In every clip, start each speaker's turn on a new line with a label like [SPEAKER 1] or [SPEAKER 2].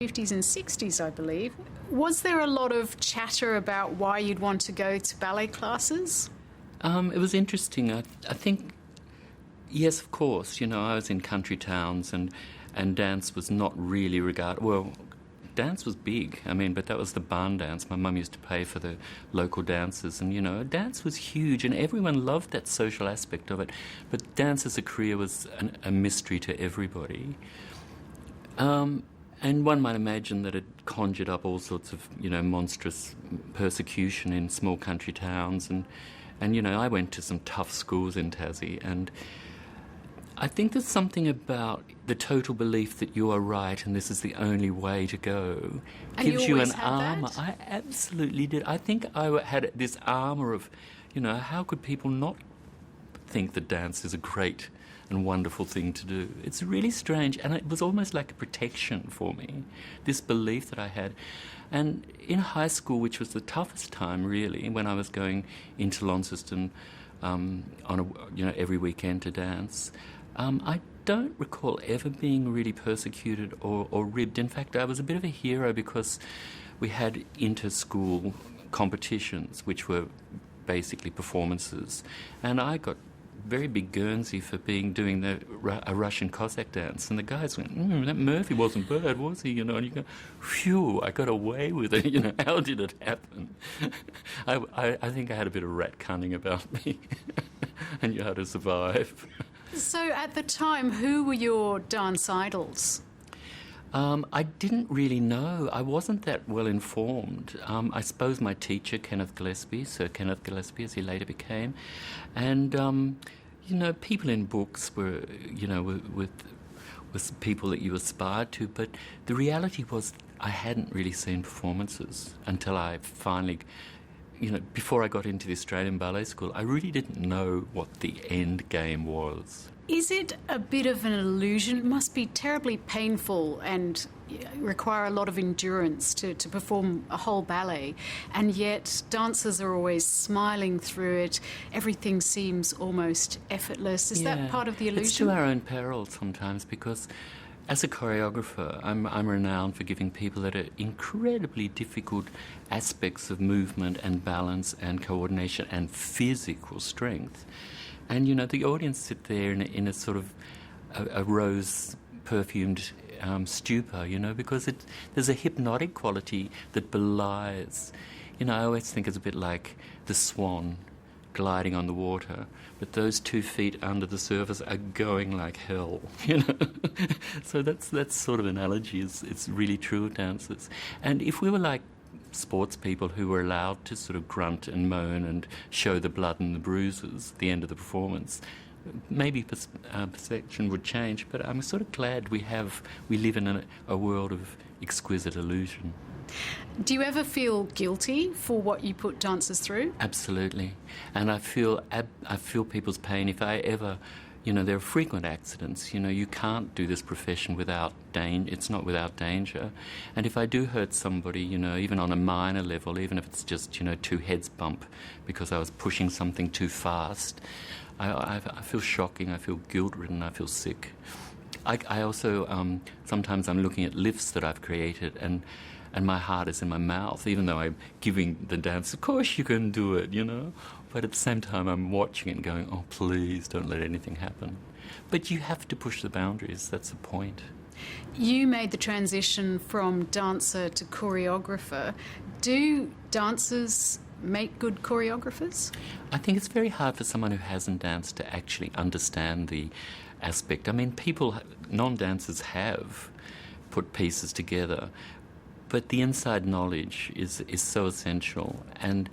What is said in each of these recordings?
[SPEAKER 1] 50s and 60s, I believe. Was there a lot of chatter about why you'd want to go to ballet classes?
[SPEAKER 2] It was interesting. I think, yes, of course. I was in country towns and dance was not really regarded... Well, dance was big, but that was the barn dance. My mum used to pay for the local dances and, dance was huge and everyone loved that social aspect of it. But dance as a career was a mystery to everybody. And one might imagine that it conjured up all sorts of, monstrous persecution in small country towns. And I went to some tough schools in Tassie, and I think there's something about the total belief that you are right and this is the only way to go.
[SPEAKER 1] And
[SPEAKER 2] gives
[SPEAKER 1] you
[SPEAKER 2] an
[SPEAKER 1] had
[SPEAKER 2] armour.
[SPEAKER 1] that?
[SPEAKER 2] I absolutely did. I think I had this armour of, how could people not think that dance is a great and wonderful thing to do? It's really strange, and it was almost like a protection for me, this belief that I had. And in high school, which was the toughest time really, when I was going into Launceston every weekend to dance, I don't recall ever being really persecuted or ribbed. In fact, I was a bit of a hero because we had inter-school competitions, which were basically performances, and I got very big Guernsey for doing a Russian Cossack dance, and the guys went, that Murphy wasn't bad, was he? And you go, phew, I got away with it. How did it happen? I think I had a bit of rat cunning about me, and you had to survive.
[SPEAKER 1] So at the time, who were your dance idols?
[SPEAKER 2] I didn't really know. I wasn't that well informed. I suppose my teacher, Sir Kenneth Gillespie, as he later became, and people in books were, with people that you aspired to. But the reality was, I hadn't really seen performances until I finally, before I got into the Australian Ballet School, I really didn't know what the end game was.
[SPEAKER 1] Is it a bit of an illusion? It must be terribly painful and require a lot of endurance to perform a whole ballet, and yet dancers are always smiling through it. Everything seems almost effortless. Is that part of the illusion?
[SPEAKER 2] It's to our own peril sometimes, because as a choreographer, I'm renowned for giving people that are incredibly difficult aspects of movement and balance and coordination and physical strength. And, the audience sit there in a sort of a rose-perfumed stupor, because there's a hypnotic quality that belies. I always think it's a bit like the swan gliding on the water, but those 2 feet under the surface are going like hell, So that's sort of analogy. It's really true of dancers. And if we were like sports people who were allowed to sort of grunt and moan and show the blood and the bruises at the end of the performance, maybe perception would change. But I'm sort of glad we live in a world of exquisite illusion.
[SPEAKER 1] Do you ever feel guilty for what you put dancers through?
[SPEAKER 2] Absolutely. And I feel people's pain if I ever... there are frequent accidents. You can't do this profession without danger. It's not without danger. And if I do hurt somebody, even on a minor level, even if it's just, 2 heads bump because I was pushing something too fast, I feel shocking, I feel guilt-ridden, I feel sick. I also, sometimes I'm looking at lifts that I've created and my heart is in my mouth, even though I'm giving the dance, of course you can do it, But at the same time, I'm watching it and going, oh, please don't let anything happen. But you have to push the boundaries. That's the point.
[SPEAKER 1] You made the transition from dancer to choreographer. Do dancers make good choreographers?
[SPEAKER 2] I think it's very hard for someone who hasn't danced to actually understand the aspect. Non-dancers have put pieces together, but the inside knowledge is so essential. And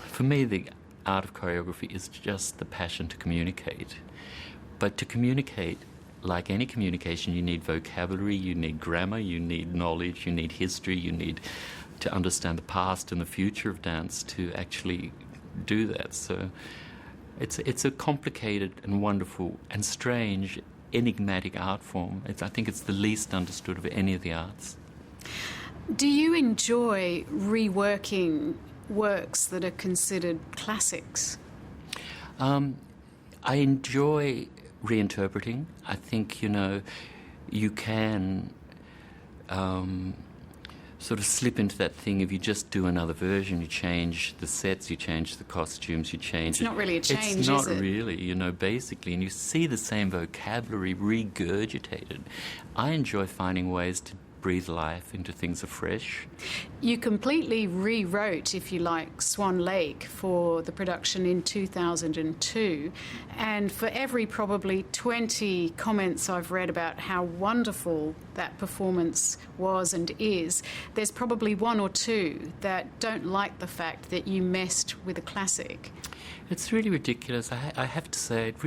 [SPEAKER 2] for me, the art of choreography is just the passion to communicate. But to communicate, like any communication, you need vocabulary, you need grammar, you need knowledge, you need history, you need to understand the past and the future of dance to actually do that. So it's a complicated and wonderful and strange, enigmatic art form. I think it's the least understood of any of the arts.
[SPEAKER 1] Do you enjoy reworking works that are considered classics?
[SPEAKER 2] I enjoy reinterpreting. I think, you can sort of slip into that thing. If you just do another version, you change the sets, you change the costumes, you change
[SPEAKER 1] It's not really a change,
[SPEAKER 2] It's not
[SPEAKER 1] is it?
[SPEAKER 2] really, basically. And you see the same vocabulary regurgitated. I enjoy finding ways to breathe life into things afresh.
[SPEAKER 1] You completely rewrote, if you like, Swan Lake for the production in 2002, and for every probably 20 comments I've read about how wonderful that performance was and is, there's probably one or two that don't like the fact that you messed with a classic.
[SPEAKER 2] It's really ridiculous. I have to say, it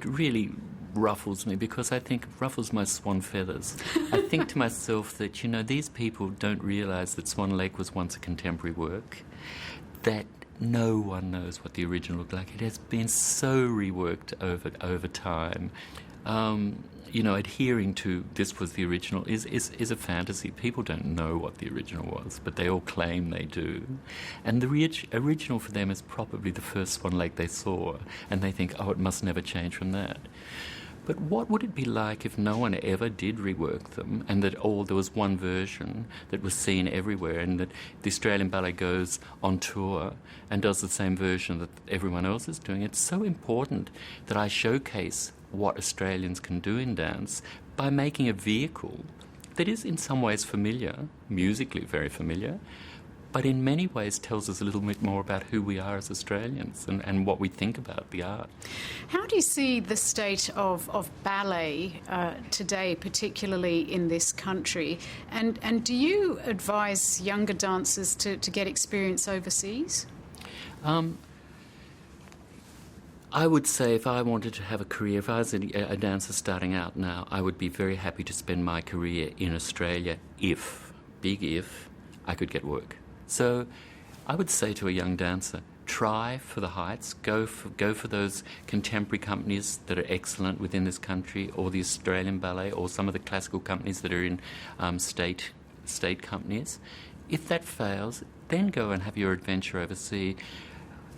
[SPEAKER 2] really ruffles me, because I think it ruffles my swan feathers. I think to myself that, these people don't realise that Swan Lake was once a contemporary work, that no one knows what the original looked like. It has been so reworked over time. Adhering to this was the original is a fantasy. People don't know what the original was, but they all claim they do. And the original for them is probably the first Swan Lake they saw, and they think, oh, it must never change from that. But what would it be like if no one ever did rework them, and that there was one version that was seen everywhere, and that the Australian Ballet goes on tour and does the same version that everyone else is doing? It's so important that I showcase what Australians can do in dance by making a vehicle that is in some ways familiar, musically very familiar, but in many ways tells us a little bit more about who we are as Australians and what we think about the art.
[SPEAKER 1] How do you see the state of ballet today, particularly in this country? And do you advise younger dancers to get experience overseas?
[SPEAKER 2] I would say if I wanted to have a career, if I was a dancer starting out now, I would be very happy to spend my career in Australia if I could get work. So I would say to a young dancer, try for the heights, go for those contemporary companies that are excellent within this country, or the Australian Ballet, or some of the classical companies that are in state companies. If that fails, then go and have your adventure overseas.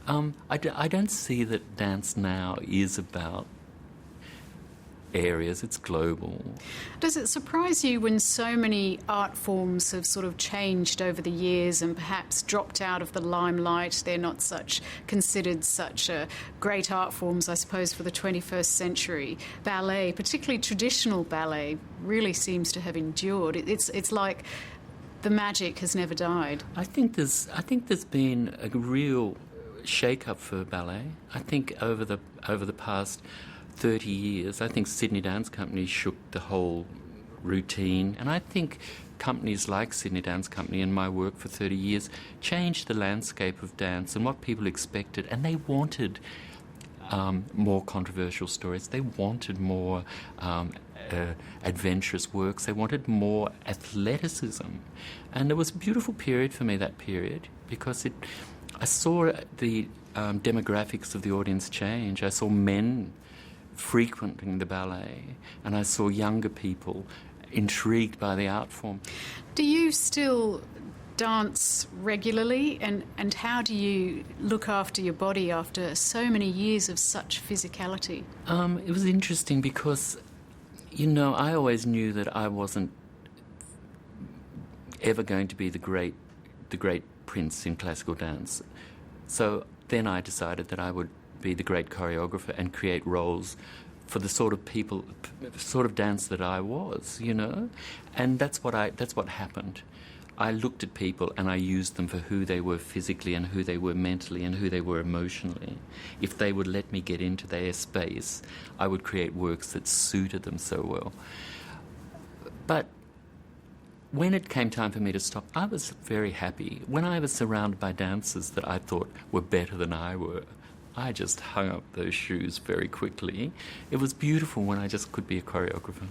[SPEAKER 2] I don't see that dance now is about areas, it's global.
[SPEAKER 1] Does it surprise you when so many art forms have sort of changed over the years and perhaps dropped out of the limelight? They're not considered such great art forms, I suppose, for the 21st century. Ballet, particularly traditional ballet, really seems to have endured. It's like the magic has never died.
[SPEAKER 2] I think there's been a real shake-up for ballet. I think over the past 30 years, I think Sydney Dance Company shook the whole routine, and I think companies like Sydney Dance Company and my work for 30 years changed the landscape of dance and what people expected, and they wanted more controversial stories. They wanted more adventurous works. They wanted more athleticism. And it was a beautiful period for me, that period, because I saw the demographics of the audience change. I saw men frequenting the ballet, and I saw younger people intrigued by the art form.
[SPEAKER 1] Do you still dance regularly, and how do you look after your body after so many years of such physicality?
[SPEAKER 2] It was interesting because, I always knew that I wasn't ever going to be the great prince in classical dance. So then I decided that I would be the great choreographer and create roles for the sort of dance that I was, and that's what happened. I looked at people and I used them for who they were physically and who they were mentally and who they were emotionally. If they would let me get into their space, I would create works that suited them so well. But when it came time for me to stop, I was very happy. When I was surrounded by dancers that I thought were better than I were, I just hung up those shoes very quickly. It was beautiful when I just could be a choreographer.